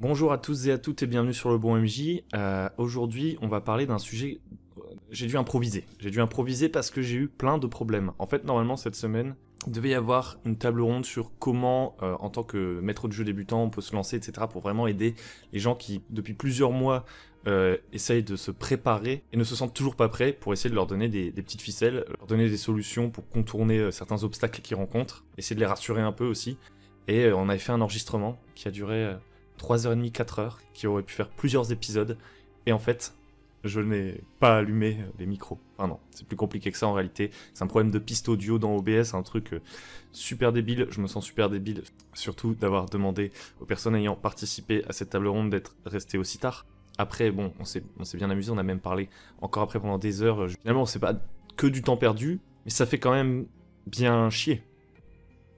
Bonjour à tous et à toutes et bienvenue sur le Bon MJ. Aujourd'hui, on va parler d'un sujet. J'ai dû improviser. J'ai dû improviser parce que j'ai eu plein de problèmes. En fait, normalement, cette semaine, il devait y avoir une table ronde sur comment, en tant que maître de jeu débutant, on peut se lancer, etc., pour vraiment aider les gens qui, depuis plusieurs mois, essayent de se préparer et ne se sentent toujours pas prêts pour essayer de leur donner des petites ficelles, leur donner des solutions pour contourner certains obstacles qu'ils rencontrent, essayer de les rassurer un peu aussi. Et on avait fait un enregistrement qui a duré 3h30, 4h, qui aurait pu faire plusieurs épisodes. Et en fait, je n'ai pas allumé les micros. Enfin non, c'est plus compliqué que ça en réalité. C'est un problème de piste audio dans OBS, un truc super débile. Je me sens super débile, surtout d'avoir demandé aux personnes ayant participé à cette table ronde d'être restées aussi tard. Après, bon, on s'est bien amusé, on a même parlé encore après pendant des heures. Finalement, c'est pas que du temps perdu, mais ça fait quand même bien chier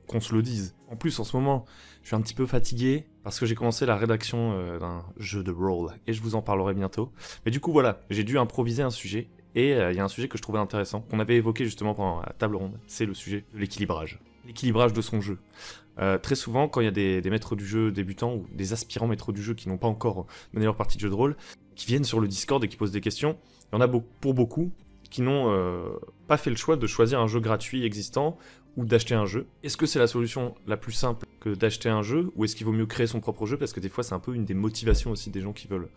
qu'on se le dise. En plus, en ce moment, je suis un petit peu fatigué parce que j'ai commencé la rédaction d'un jeu de rôle et je vous en parlerai bientôt. Mais du coup, voilà, j'ai dû improviser un sujet et il y a un sujet que je trouvais intéressant, qu'on avait évoqué justement pendant la table ronde, c'est le sujet de l'équilibrage. L'équilibrage de son jeu. Très souvent, quand il y a des maîtres du jeu débutants ou des aspirants maîtres du jeu qui n'ont pas encore mené leur partie de jeu de rôle, qui viennent sur le Discord et qui posent des questions, il y en a pour beaucoup qui n'ont pas fait le choix de choisir un jeu gratuit existant ou d'acheter un jeu. Est-ce que c'est la solution la plus simple que d'acheter un jeu, ou est-ce qu'il vaut mieux créer son propre jeu, parce que des fois c'est un peu une des motivations aussi des gens qui veulent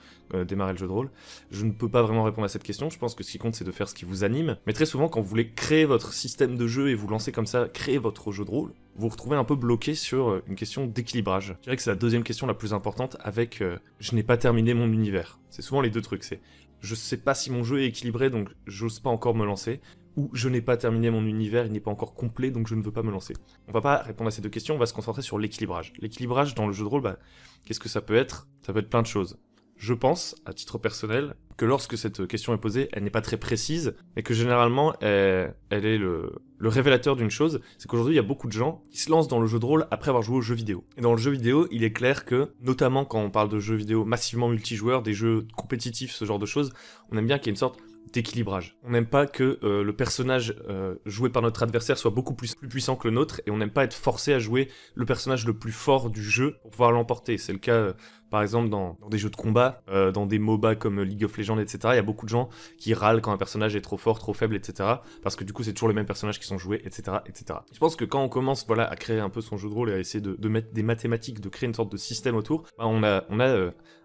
démarrer le jeu de rôle. Je ne peux pas vraiment répondre à cette question, je pense que ce qui compte c'est de faire ce qui vous anime, mais très souvent quand vous voulez créer votre système de jeu et vous lancer comme ça, créer votre jeu de rôle, vous vous retrouvez un peu bloqué sur une question d'équilibrage. Je dirais que c'est la deuxième question la plus importante avec je n'ai pas terminé mon univers. C'est souvent les deux trucs, c'est je sais pas si mon jeu est équilibré donc j'ose pas encore me lancer, ou je n'ai pas terminé mon univers, il n'est pas encore complet, donc je ne veux pas me lancer. On va pas répondre à ces deux questions, on va se concentrer sur l'équilibrage. L'équilibrage dans le jeu de rôle, qu'est-ce que ça peut être? Ça peut être plein de choses. Je pense, à titre personnel, que lorsque cette question est posée, elle n'est pas très précise, mais que généralement, elle est le révélateur d'une chose, c'est qu'aujourd'hui, il y a beaucoup de gens qui se lancent dans le jeu de rôle après avoir joué aux jeux vidéo. Et dans le jeu vidéo, il est clair que, notamment quand on parle de jeux vidéo massivement multijoueurs, des jeux compétitifs, ce genre de choses, on aime bien qu'il y ait une sorte d'équilibrage. On n'aime pas que le personnage joué par notre adversaire soit beaucoup plus puissant que le nôtre, et on n'aime pas être forcé à jouer le personnage le plus fort du jeu pour pouvoir l'emporter. C'est le cas par exemple dans des jeux de combat, dans des MOBA comme League of Legends, etc. Il y a beaucoup de gens qui râlent quand un personnage est trop fort, trop faible, etc. Parce que du coup c'est toujours les mêmes personnages qui sont joués, etc. etc. Je pense que quand on commence à créer un peu son jeu de rôle et à essayer de mettre des mathématiques, de créer une sorte de système autour, on a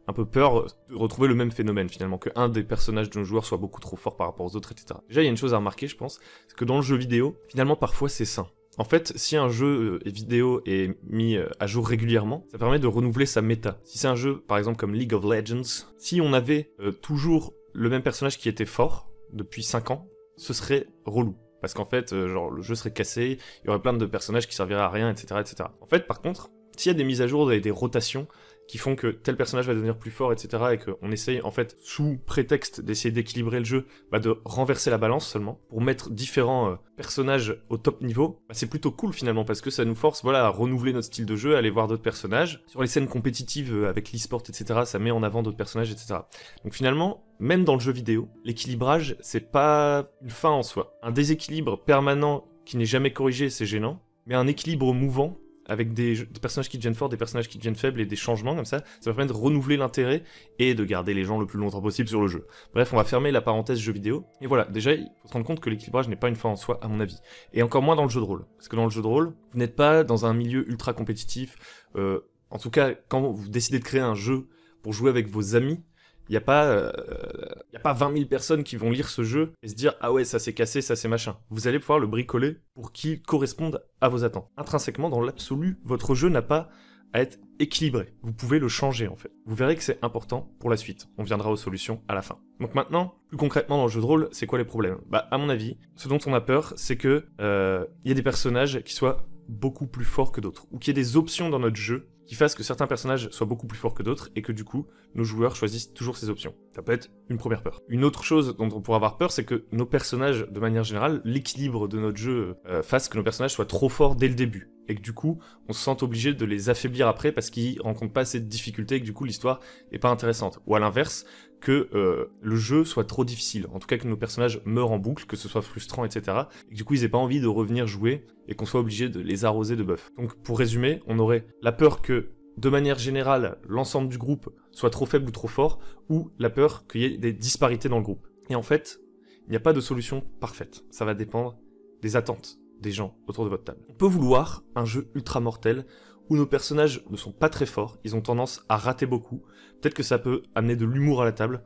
un peu peur de retrouver le même phénomène finalement, qu'un des personnages de nos joueurs soit beaucoup trop fort par rapport aux autres, etc. Déjà il y a une chose à remarquer je pense, c'est que dans le jeu vidéo, finalement parfois c'est sain. En fait, si un jeu vidéo est mis à jour régulièrement, ça permet de renouveler sa méta. Si c'est un jeu, par exemple, comme League of Legends, si on avait toujours le même personnage qui était fort depuis 5 ans, ce serait relou. Parce qu'en fait, le jeu serait cassé, il y aurait plein de personnages qui serviraient à rien, etc., etc. En fait, par contre, s'il y a des mises à jour et des rotations qui font que tel personnage va devenir plus fort, etc., et qu'on essaye, en fait, sous prétexte d'essayer d'équilibrer le jeu, de renverser la balance seulement, pour mettre différents personnages au top niveau, c'est plutôt cool finalement, parce que ça nous force, à renouveler notre style de jeu, à aller voir d'autres personnages. Sur les scènes compétitives avec l'e-sport, etc., ça met en avant d'autres personnages, etc. Donc finalement, même dans le jeu vidéo, l'équilibrage, c'est pas une fin en soi. Un déséquilibre permanent qui n'est jamais corrigé, c'est gênant, mais un équilibre mouvant, avec des personnages qui deviennent forts, des personnages qui deviennent faibles et des changements comme ça va permettre de renouveler l'intérêt et de garder les gens le plus longtemps possible sur le jeu. Bref, on va fermer la parenthèse jeu vidéo. Et voilà, déjà, il faut se rendre compte que l'équilibrage n'est pas une fin en soi, à mon avis. Et encore moins dans le jeu de rôle. Parce que dans le jeu de rôle, vous n'êtes pas dans un milieu ultra compétitif. En tout cas, quand vous décidez de créer un jeu pour jouer avec vos amis, il n'y a pas 20 000 personnes qui vont lire ce jeu et se dire « Ah ouais, ça c'est cassé, ça c'est machin ». Vous allez pouvoir le bricoler pour qu'il corresponde à vos attentes. Intrinsèquement, dans l'absolu, votre jeu n'a pas à être équilibré. Vous pouvez le changer en fait. Vous verrez que c'est important pour la suite. On viendra aux solutions à la fin. Donc maintenant, plus concrètement dans le jeu de rôle, c'est quoi les problèmes? À mon avis, ce dont on a peur, c'est que il y a des personnages qui soient beaucoup plus forts que d'autres, ou qu'il y ait des options dans notre jeu qui fassent que certains personnages soient beaucoup plus forts que d'autres, et que du coup, nos joueurs choisissent toujours ces options. Ça peut être une première peur. Une autre chose dont on pourrait avoir peur, c'est que nos personnages, de manière générale, l'équilibre de notre jeu fasse que nos personnages soient trop forts dès le début, et que du coup, on se sente obligé de les affaiblir après parce qu'ils rencontrent pas assez de difficultés et que du coup, l'histoire est pas intéressante. Ou à l'inverse, que le jeu soit trop difficile, en tout cas que nos personnages meurent en boucle, que ce soit frustrant, etc. Et que du coup ils aient pas envie de revenir jouer et qu'on soit obligé de les arroser de buffs. Donc pour résumer, on aurait la peur que de manière générale, l'ensemble du groupe soit trop faible ou trop fort, ou la peur qu'il y ait des disparités dans le groupe. Et en fait, il n'y a pas de solution parfaite. Ça va dépendre des attentes des gens autour de votre table. On peut vouloir un jeu ultra mortel où nos personnages ne sont pas très forts, ils ont tendance à rater beaucoup. Peut-être que ça peut amener de l'humour à la table,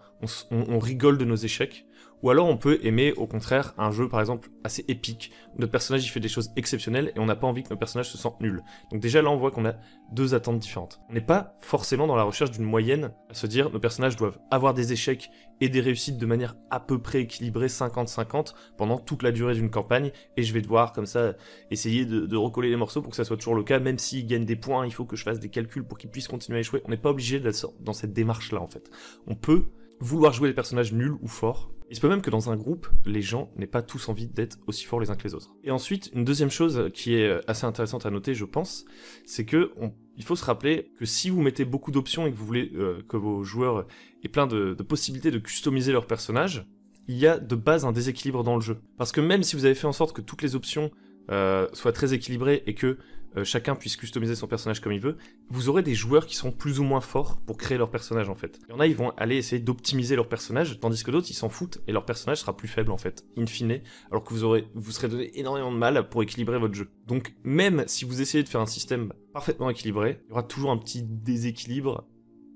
on rigole de nos échecs. Ou alors on peut aimer au contraire un jeu par exemple assez épique, où notre personnage il fait des choses exceptionnelles et on n'a pas envie que nos personnages se sentent nuls. Donc déjà là on voit qu'on a deux attentes différentes. On n'est pas forcément dans la recherche d'une moyenne, à se dire nos personnages doivent avoir des échecs et des réussites de manière à peu près équilibrée 50-50 pendant toute la durée d'une campagne, et je vais devoir comme ça essayer de recoller les morceaux pour que ça soit toujours le cas, même s'ils gagnent des points, il faut que je fasse des calculs pour qu'ils puissent continuer à échouer. On n'est pas obligé d'être dans cette démarche là en fait. On peut vouloir jouer les personnages nuls ou forts. Il se peut même que dans un groupe, les gens n'aient pas tous envie d'être aussi forts les uns que les autres. Et ensuite, une deuxième chose qui est assez intéressante à noter, je pense, c'est que il faut se rappeler que si vous mettez beaucoup d'options et que vous voulez que vos joueurs aient plein de possibilités de customiser leur personnage, il y a de base un déséquilibre dans le jeu. Parce que même si vous avez fait en sorte que toutes les options soient très équilibrées et que chacun puisse customiser son personnage comme il veut, vous aurez des joueurs qui seront plus ou moins forts pour créer leur personnage en fait. Il y en a, ils vont aller essayer d'optimiser leur personnage, tandis que d'autres, ils s'en foutent et leur personnage sera plus faible en fait, in fine, alors que vous serez donné énormément de mal pour équilibrer votre jeu. Donc même si vous essayez de faire un système parfaitement équilibré, il y aura toujours un petit déséquilibre,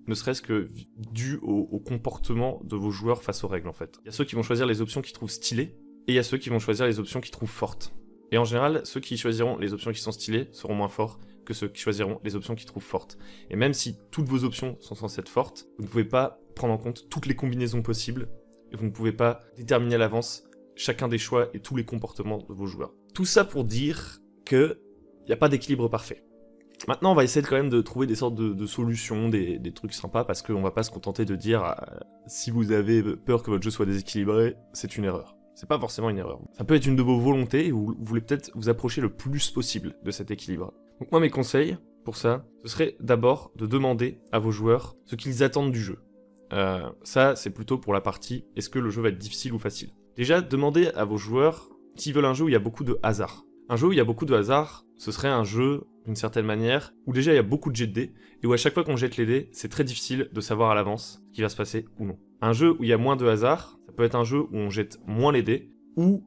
ne serait-ce que dû au comportement de vos joueurs face aux règles en fait. Il y a ceux qui vont choisir les options qu'ils trouvent stylées, et il y a ceux qui vont choisir les options qu'ils trouvent fortes. Et en général, ceux qui choisiront les options qui sont stylées seront moins forts que ceux qui choisiront les options qu'ils trouvent fortes. Et même si toutes vos options sont censées être fortes, vous ne pouvez pas prendre en compte toutes les combinaisons possibles, et vous ne pouvez pas déterminer à l'avance chacun des choix et tous les comportements de vos joueurs. Tout ça pour dire qu'il n'y a pas d'équilibre parfait. Maintenant, on va essayer quand même de trouver des sortes de solutions, des trucs sympas, parce qu'on va pas se contenter de dire si vous avez peur que votre jeu soit déséquilibré, c'est une erreur. C'est pas forcément une erreur. Ça peut être une de vos volontés et vous voulez peut-être vous approcher le plus possible de cet équilibre. Donc moi mes conseils pour ça, ce serait d'abord de demander à vos joueurs ce qu'ils attendent du jeu. Ça c'est plutôt pour la partie est-ce que le jeu va être difficile ou facile. Déjà demandez à vos joueurs s'ils veulent un jeu où il y a beaucoup de hasard. Un jeu où il y a beaucoup de hasard, ce serait un jeu d'une certaine manière où déjà il y a beaucoup de jets de dés et où à chaque fois qu'on jette les dés, c'est très difficile de savoir à l'avance ce qui va se passer ou non. Un jeu où il y a moins de hasard, ça peut être un jeu où on jette moins les dés, ou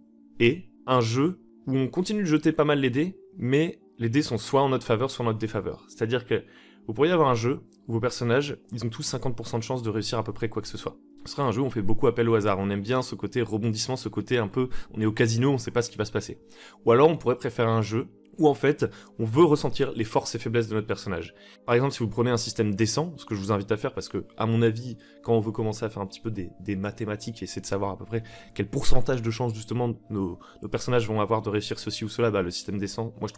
un jeu où on continue de jeter pas mal les dés, mais les dés sont soit en notre faveur, soit en notre défaveur. C'est-à-dire que vous pourriez avoir un jeu où vos personnages, ils ont tous 50% de chances de réussir à peu près quoi que ce soit. Ce serait un jeu où on fait beaucoup appel au hasard, on aime bien ce côté rebondissement, ce côté un peu, on est au casino, on sait pas ce qui va se passer. Ou alors on pourrait préférer un jeu où en fait, on veut ressentir les forces et faiblesses de notre personnage. Par exemple, si vous prenez un système décent, ce que je vous invite à faire, parce que, à mon avis, quand on veut commencer à faire un petit peu des mathématiques et essayer de savoir à peu près quel pourcentage de chances, justement, nos personnages vont avoir de réussir ceci ou cela, bah, le système décent, moi, je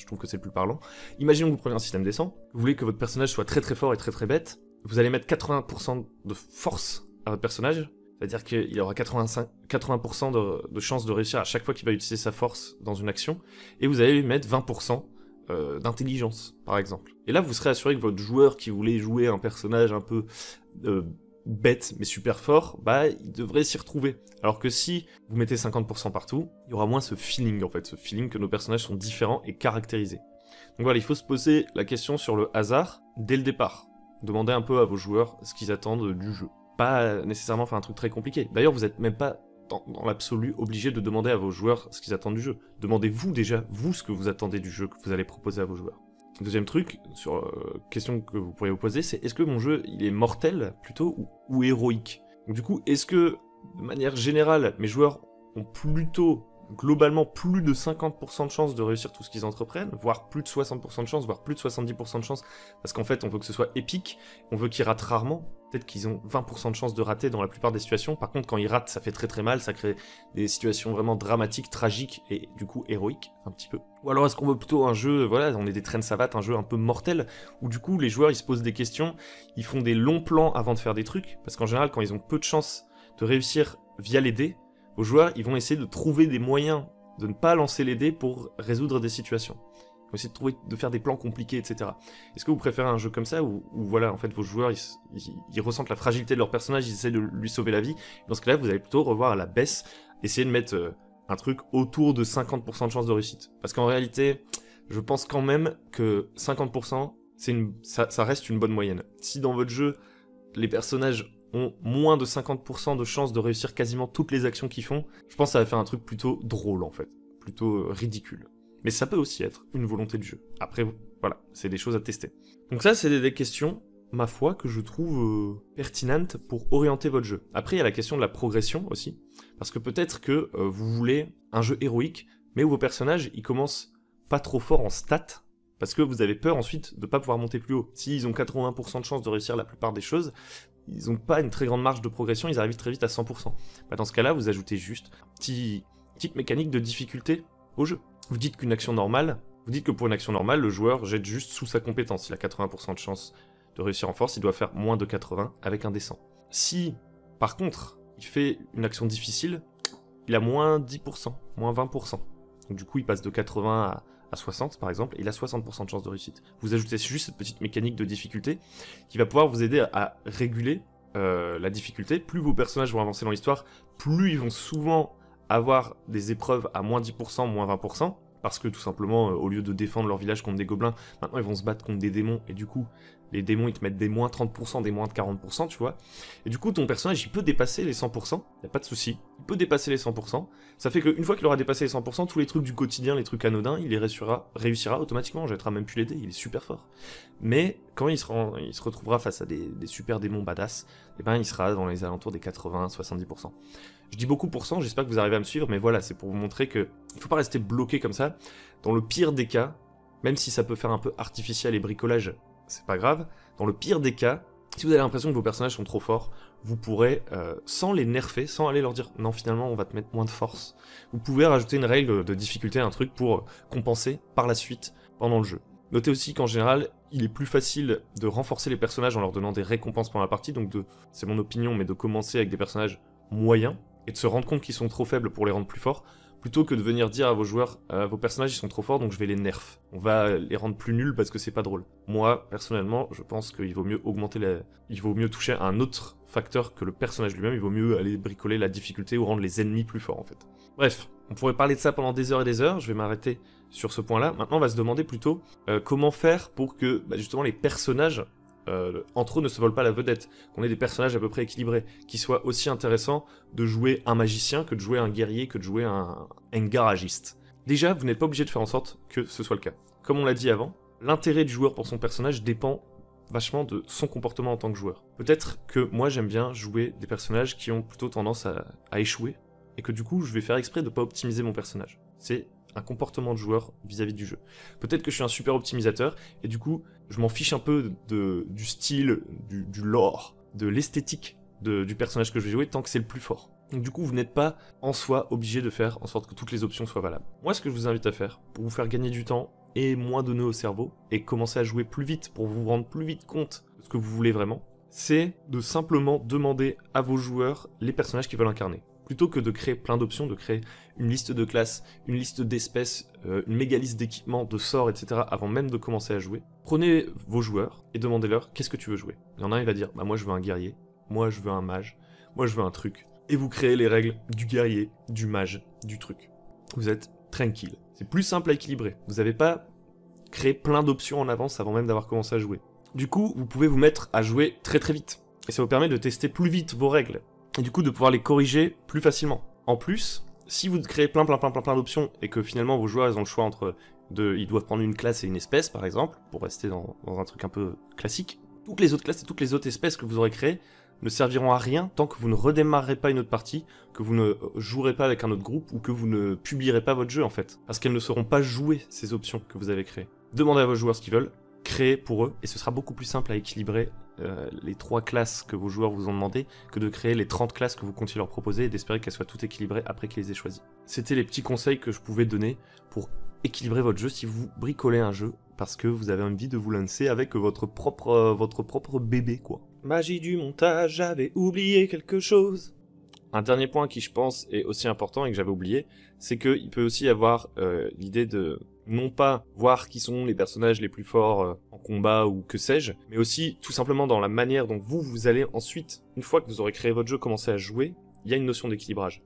trouve que c'est le plus parlant. Imaginons que vous prenez un système décent, vous voulez que votre personnage soit très très fort et très très bête, vous allez mettre 80% de force à votre personnage, c'est-à-dire qu'il aura 80% de chances de réussir à chaque fois qu'il va utiliser sa force dans une action, et vous allez lui mettre 20% d'intelligence, par exemple. Et là, vous serez assuré que votre joueur qui voulait jouer un personnage un peu bête mais super fort, bah, il devrait s'y retrouver. Alors que si vous mettez 50% partout, il y aura moins ce feeling, en fait, ce feeling que nos personnages sont différents et caractérisés. Donc voilà, il faut se poser la question sur le hasard dès le départ. Demandez un peu à vos joueurs ce qu'ils attendent du jeu. Pas nécessairement faire un truc très compliqué. D'ailleurs, vous n'êtes même pas, dans l'absolu, obligé de demander à vos joueurs ce qu'ils attendent du jeu. Demandez-vous déjà, vous, ce que vous attendez du jeu que vous allez proposer à vos joueurs. Deuxième truc, sur question que vous pourriez vous poser, c'est est-ce que mon jeu, il est mortel, plutôt, ou héroïque? Donc du coup, est-ce que, de manière générale, mes joueurs ont plutôt, globalement, plus de 50% de chances de réussir tout ce qu'ils entreprennent, voire plus de 60% de chances, voire plus de 70% de chances, parce qu'en fait, on veut que ce soit épique, on veut qu'ils ratent rarement. Peut-être qu'ils ont 20% de chances de rater dans la plupart des situations. Par contre, quand ils ratent, ça fait très très mal, ça crée des situations vraiment dramatiques, tragiques et du coup héroïques, un petit peu. Ou alors est-ce qu'on veut plutôt un jeu, voilà, on est des traînes savates, un jeu un peu mortel, où du coup les joueurs ils se posent des questions, ils font des longs plans avant de faire des trucs, parce qu'en général quand ils ont peu de chances de réussir via les dés, aux joueurs ils vont essayer de trouver des moyens de ne pas lancer les dés pour résoudre des situations. Ils vont essayer de faire des plans compliqués, etc. Est-ce que vous préférez un jeu comme ça, où voilà, en fait, vos joueurs, ils ressentent la fragilité de leur personnage, ils essaient de lui sauver la vie. Dans ce cas-là, vous allez plutôt revoir à la baisse, essayer de mettre un truc autour de 50% de chances de réussite. Parce qu'en réalité, je pense quand même que 50%, ça reste une bonne moyenne. Si dans votre jeu, les personnages ont moins de 50% de chances de réussir quasiment toutes les actions qu'ils font, je pense que ça va faire un truc plutôt drôle en fait, plutôt ridicule. Mais ça peut aussi être une volonté de jeu. Après, voilà, c'est des choses à tester. Donc ça, c'est des questions, ma foi, que je trouve pertinentes pour orienter votre jeu. Après, il y a la question de la progression aussi, parce que peut-être que vous voulez un jeu héroïque, mais où vos personnages, ils commencent pas trop fort en stats, parce que vous avez peur ensuite de pas pouvoir monter plus haut. S'ils ont 80% de chances de réussir la plupart des choses, ils n'ont pas une très grande marge de progression, ils arrivent très vite à 100%. Bah dans ce cas-là, vous ajoutez juste petite mécanique de difficulté au jeu. Vous dites qu'une action normale, vous dites que pour une action normale, le joueur jette juste sous sa compétence. Il a 80% de chance de réussir en force, il doit faire moins de 80 avec un D100. Si, par contre, il fait une action difficile, il a moins 10%, moins 20%. Donc du coup, il passe de 80 à 60 par exemple, et il a 60% de chance de réussite. Vous ajoutez juste cette petite mécanique de difficulté qui va pouvoir vous aider à réguler la difficulté. Plus vos personnages vont avancer dans l'histoire, plus ils vont souvent avoir des épreuves à moins 10%, moins 20%, parce que tout simplement, au lieu de défendre leur village contre des gobelins, maintenant ils vont se battre contre des démons, et du coup, les démons ils te mettent des moins 30%, des moins de 40%, tu vois. Et du coup, ton personnage il peut dépasser les 100%, y a pas de souci, il peut dépasser les 100%, ça fait qu'une fois qu'il aura dépassé les 100%, tous les trucs du quotidien, les trucs anodins, il les réussira automatiquement, on jettera même plus les dés, il est super fort. Mais quand il se retrouvera face à des super démons badass, et ben il sera dans les alentours des 80-70%. Je dis beaucoup pour cent, j'espère que vous arrivez à me suivre, mais voilà, c'est pour vous montrer que il faut pas rester bloqué comme ça. Dans le pire des cas, même si ça peut faire un peu artificiel et bricolage, c'est pas grave, dans le pire des cas, si vous avez l'impression que vos personnages sont trop forts, vous pourrez, sans les nerfer, sans aller leur dire « non, finalement, on va te mettre moins de force », vous pouvez rajouter une règle de difficulté, un truc pour compenser par la suite pendant le jeu. Notez aussi qu'en général, il est plus facile de renforcer les personnages en leur donnant des récompenses pendant la partie, donc c'est mon opinion, mais de commencer avec des personnages moyens, et de se rendre compte qu'ils sont trop faibles pour les rendre plus forts, plutôt que de venir dire à vos joueurs vos personnages ils sont trop forts donc je vais les nerf. On va les rendre plus nuls parce que c'est pas drôle. Moi, personnellement, je pense qu'il vaut mieux il vaut mieux toucher à un autre facteur que le personnage lui-même, il vaut mieux aller bricoler la difficulté ou rendre les ennemis plus forts en fait. Bref, on pourrait parler de ça pendant des heures et des heures, je vais m'arrêter sur ce point-là. Maintenant, on va se demander plutôt comment faire pour que justement les personnages entre eux ne se volent pas la vedette, qu'on ait des personnages à peu près équilibrés, qui soient aussi intéressants de jouer un magicien que de jouer un guerrier, que de jouer un garagiste. Déjà, vous n'êtes pas obligé de faire en sorte que ce soit le cas. Comme on l'a dit avant, l'intérêt du joueur pour son personnage dépend vachement de son comportement en tant que joueur. Peut-être que moi j'aime bien jouer des personnages qui ont plutôt tendance à échouer, et que du coup je vais faire exprès de ne pas optimiser mon personnage. C'est un comportement de joueur vis-à-vis du jeu. Peut-être que je suis un super optimisateur, et du coup, je m'en fiche un peu du style, du lore, de l'esthétique du personnage que je vais jouer, tant que c'est le plus fort. Donc du coup, vous n'êtes pas, en soi, obligé de faire en sorte que toutes les options soient valables. Moi, ce que je vous invite à faire, pour vous faire gagner du temps, et moins de nœuds au cerveau, et commencer à jouer plus vite, pour vous rendre plus vite compte de ce que vous voulez vraiment, c'est de simplement demander à vos joueurs les personnages qu'ils veulent incarner. Plutôt que de créer plein d'options, de créer une liste de classes, une liste d'espèces, une méga liste d'équipements, de sorts, etc. avant même de commencer à jouer, prenez vos joueurs et demandez-leur qu'est-ce que tu veux jouer. Il y en a un, il va dire, bah moi je veux un guerrier, moi je veux un mage, moi je veux un truc. Et vous créez les règles du guerrier, du mage, du truc. Vous êtes tranquille. C'est plus simple à équilibrer. Vous n'avez pas créé plein d'options en avance avant même d'avoir commencé à jouer. Du coup, vous pouvez vous mettre à jouer très très vite. Et ça vous permet de tester plus vite vos règles. Et du coup de pouvoir les corriger plus facilement. En plus, si vous créez plein d'options et que finalement vos joueurs ils ont le choix entre ils doivent prendre une classe et une espèce par exemple, pour rester dans un truc un peu classique, toutes les autres classes et toutes les autres espèces que vous aurez créées ne serviront à rien tant que vous ne redémarrerez pas une autre partie, que vous ne jouerez pas avec un autre groupe ou que vous ne publierez pas votre jeu en fait. Parce qu'elles ne seront pas jouées ces options que vous avez créées. Demandez à vos joueurs ce qu'ils veulent, créez pour eux et ce sera beaucoup plus simple à équilibrer les 3 classes que vos joueurs vous ont demandé que de créer les 30 classes que vous comptiez leur proposer et d'espérer qu'elles soient toutes équilibrées après qu'ils les aient choisies. C'était les petits conseils que je pouvais donner pour équilibrer votre jeu si vous bricolez un jeu parce que vous avez envie de vous lancer avec votre propre bébé quoi. Magie du montage, j'avais oublié quelque chose. Un dernier point qui je pense est aussi important et que j'avais oublié, c'est qu'il peut aussi y avoir l'idée de non pas voir qui sont les personnages les plus forts en combat ou que sais-je, mais aussi tout simplement dans la manière dont vous allez ensuite, une fois que vous aurez créé votre jeu, commencer à jouer, il y a une notion d'équilibrage.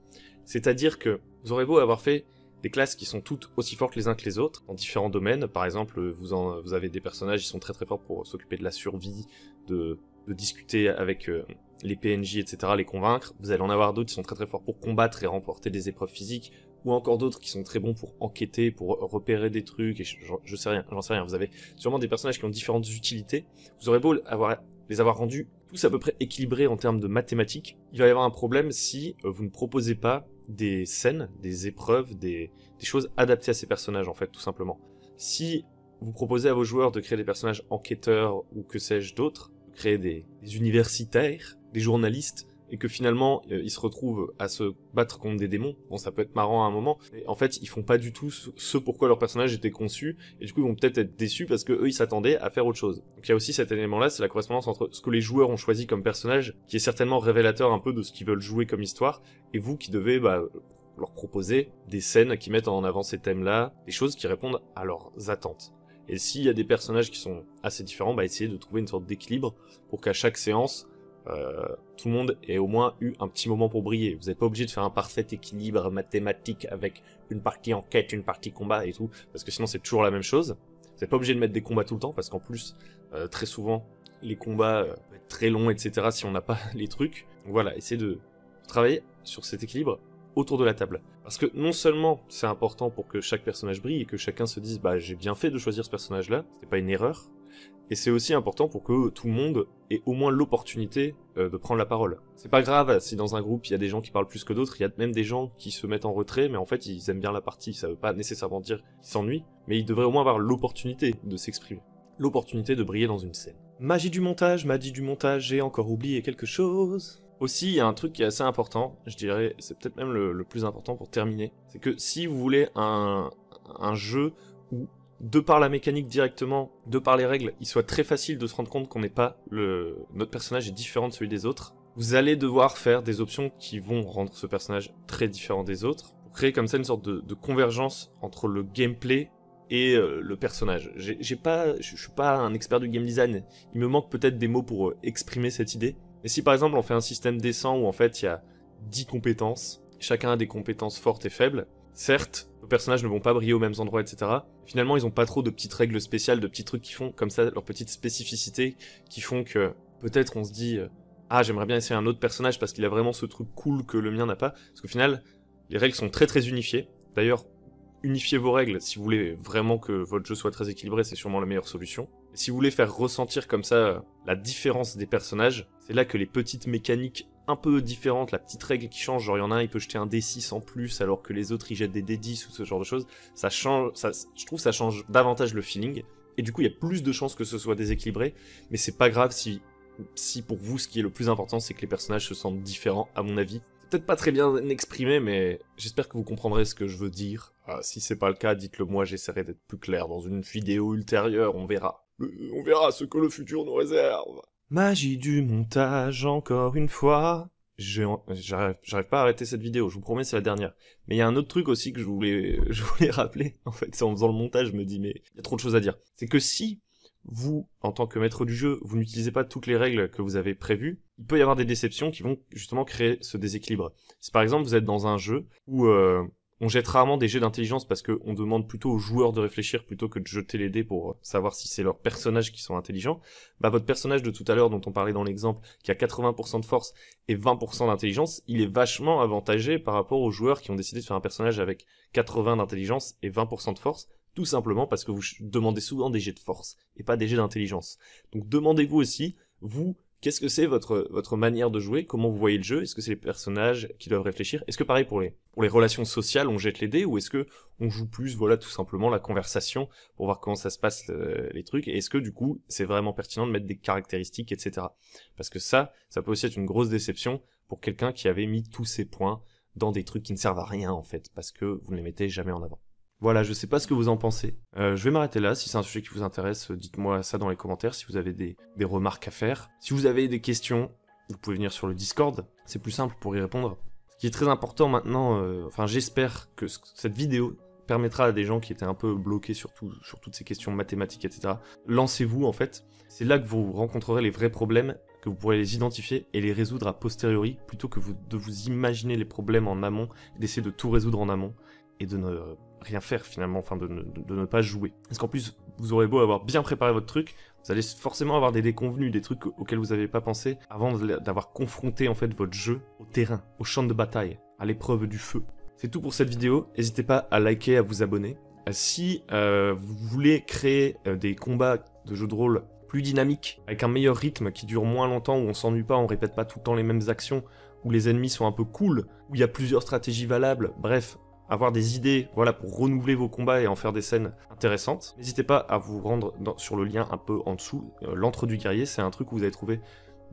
C'est-à-dire que vous aurez beau avoir fait des classes qui sont toutes aussi fortes les uns que les autres, dans différents domaines. Par exemple, vous avez des personnages qui sont très très forts pour s'occuper de la survie, de discuter avec les PNJ, etc., les convaincre. Vous allez en avoir d'autres qui sont très très forts pour combattre et remporter des épreuves physiques, ou encore d'autres qui sont très bons pour enquêter, pour repérer des trucs, et je sais rien, j'en sais rien. Vous avez sûrement des personnages qui ont différentes utilités. Vous aurez beau les avoir rendus tous à peu près équilibrés en termes de mathématiques, il va y avoir un problème si vous ne proposez pas des scènes, des épreuves, des choses adaptées à ces personnages, en fait, tout simplement. Si vous proposez à vos joueurs de créer des personnages enquêteurs, ou que sais-je d'autres, de créer des universitaires, des journalistes, et que finalement ils se retrouvent à se battre contre des démons, bon ça peut être marrant à un moment, mais en fait ils font pas du tout ce pourquoi leur personnage était conçu, et du coup ils vont peut-être être déçus parce que eux ils s'attendaient à faire autre chose. Donc il y a aussi cet élément là, c'est la correspondance entre ce que les joueurs ont choisi comme personnage, qui est certainement révélateur un peu de ce qu'ils veulent jouer comme histoire, et vous qui devez leur proposer des scènes qui mettent en avant ces thèmes là, des choses qui répondent à leurs attentes. Et s'il y a des personnages qui sont assez différents, essayez de trouver une sorte d'équilibre pour qu'à chaque séance tout le monde ait au moins eu un petit moment pour briller. Vous n'êtes pas obligé de faire un parfait équilibre mathématique avec une partie enquête, une partie combat et tout, parce que sinon c'est toujours la même chose. Vous n'êtes pas obligé de mettre des combats tout le temps, parce qu'en plus, très souvent, les combats peuvent être très longs, etc. si on n'a pas les trucs. Donc voilà, essayez de travailler sur cet équilibre autour de la table. Parce que non seulement c'est important pour que chaque personnage brille et que chacun se dise j'ai bien fait de choisir ce personnage-là, c'était pas une erreur, et c'est aussi important pour que tout le monde ait au moins l'opportunité de prendre la parole. C'est pas grave si dans un groupe il y a des gens qui parlent plus que d'autres, il y a même des gens qui se mettent en retrait, mais en fait ils aiment bien la partie, ça veut pas nécessairement dire qu'ils s'ennuient, mais ils devraient au moins avoir l'opportunité de s'exprimer. L'opportunité de briller dans une scène. Magie du montage, j'ai encore oublié quelque chose. Aussi, il y a un truc qui est assez important, je dirais, c'est peut-être même le plus important pour terminer, c'est que si vous voulez un jeu où, de par la mécanique directement, de par les règles, il soit très facile de se rendre compte qu'on n'est pas notre personnage est différent de celui des autres, vous allez devoir faire des options qui vont rendre ce personnage très différent des autres, pour créer comme ça une sorte de convergence entre le gameplay et le personnage. Je suis pas un expert du game design, il me manque peut-être des mots pour exprimer cette idée. Mais si par exemple on fait un système décent où en fait il y a 10 compétences, chacun a des compétences fortes et faibles, certes, nos personnages ne vont pas briller aux mêmes endroits, etc. Finalement, ils ont pas trop de petites règles spéciales, de petits trucs qui font comme ça, leur petite spécificité, qui font que peut-être on se dit j'aimerais bien essayer un autre personnage parce qu'il a vraiment ce truc cool que le mien n'a pas. Parce qu'au final, les règles sont très très unifiées. D'ailleurs, unifiez vos règles si vous voulez vraiment que votre jeu soit très équilibré, c'est sûrement la meilleure solution. Et si vous voulez faire ressentir comme ça la différence des personnages, c'est là que les petites mécaniques un peu différentes, la petite règle qui change, genre il y en a un il peut jeter un D6 en plus alors que les autres ils jettent des D10 ou ce genre de choses, ça change, je trouve que ça change davantage le feeling, et du coup il y a plus de chances que ce soit déséquilibré, mais c'est pas grave si pour vous ce qui est le plus important c'est que les personnages se sentent différents à mon avis. Peut-être pas très bien exprimé, mais j'espère que vous comprendrez ce que je veux dire. Si c'est pas le cas, dites-le moi, j'essaierai d'être plus clair dans une vidéo ultérieure, on verra. On verra ce que le futur nous réserve. Magie du montage, encore une fois. J'arrive pas à arrêter cette vidéo, je vous promets c'est la dernière. Mais il y a un autre truc aussi que je voulais rappeler, en fait, c'est en faisant le montage, je me dis mais il y a trop de choses à dire. C'est que si vous, en tant que maître du jeu, vous n'utilisez pas toutes les règles que vous avez prévues, il peut y avoir des déceptions qui vont justement créer ce déséquilibre. Si par exemple vous êtes dans un jeu où on jette rarement des jets d'intelligence parce qu'on demande plutôt aux joueurs de réfléchir plutôt que de jeter les dés pour savoir si c'est leurs personnages qui sont intelligents, votre personnage de tout à l'heure dont on parlait dans l'exemple, qui a 80% de force et 20% d'intelligence, il est vachement avantagé par rapport aux joueurs qui ont décidé de faire un personnage avec 80 d'intelligence et 20% de force, tout simplement parce que vous demandez souvent des jets de force et pas des jets d'intelligence. Donc demandez-vous aussi, vous, qu'est-ce que c'est votre manière de jouer? Comment vous voyez le jeu? Est-ce que c'est les personnages qui doivent réfléchir? Est-ce que pareil pour les relations sociales, on jette les dés? Ou est-ce que on joue plus, voilà, tout simplement la conversation pour voir comment ça se passe les trucs? Et est-ce que du coup, c'est vraiment pertinent de mettre des caractéristiques, etc. Parce que ça peut aussi être une grosse déception pour quelqu'un qui avait mis tous ses points dans des trucs qui ne servent à rien en fait, parce que vous ne les mettez jamais en avant. Voilà, je sais pas ce que vous en pensez. Je vais m'arrêter là. Si c'est un sujet qui vous intéresse, dites-moi ça dans les commentaires si vous avez des remarques à faire. Si vous avez des questions, vous pouvez venir sur le Discord. C'est plus simple pour y répondre. Ce qui est très important maintenant, j'espère que cette vidéo permettra à des gens qui étaient un peu bloqués sur toutes ces questions mathématiques, etc. Lancez-vous en fait. C'est là que vous rencontrerez les vrais problèmes, que vous pourrez les identifier et les résoudre a posteriori, plutôt que de vous imaginer les problèmes en amont, d'essayer de tout résoudre en amont. et de ne rien faire finalement, enfin de ne pas jouer. Parce qu'en plus, vous aurez beau avoir bien préparé votre truc, vous allez forcément avoir des déconvenus, des trucs auxquels vous n'avez pas pensé avant d'avoir confronté en fait votre jeu au terrain, au champ de bataille, à l'épreuve du feu. C'est tout pour cette vidéo, n'hésitez pas à liker, à vous abonner. Si vous voulez créer des combats de jeux de rôle plus dynamiques, avec un meilleur rythme, qui dure moins longtemps, où on s'ennuie pas, on répète pas tout le temps les mêmes actions, où les ennemis sont un peu cool, où il y a plusieurs stratégies valables, bref, avoir des idées voilà, pour renouveler vos combats et en faire des scènes intéressantes. N'hésitez pas à vous rendre sur le lien un peu en dessous. L'Antre du Guerrier, c'est un truc où vous allez trouver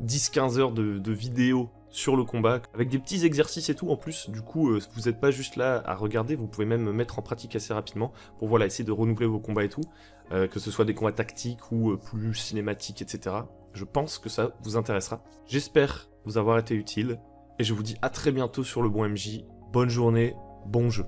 10-15 heures de vidéos sur le combat, avec des petits exercices et tout en plus. Du coup, vous n'êtes pas juste là à regarder, vous pouvez même mettre en pratique assez rapidement pour voilà, essayer de renouveler vos combats et tout, que ce soit des combats tactiques ou plus cinématiques, etc. Je pense que ça vous intéressera. J'espère vous avoir été utile, et je vous dis à très bientôt sur Le Bon MJ. Bonne journée, bon jeu.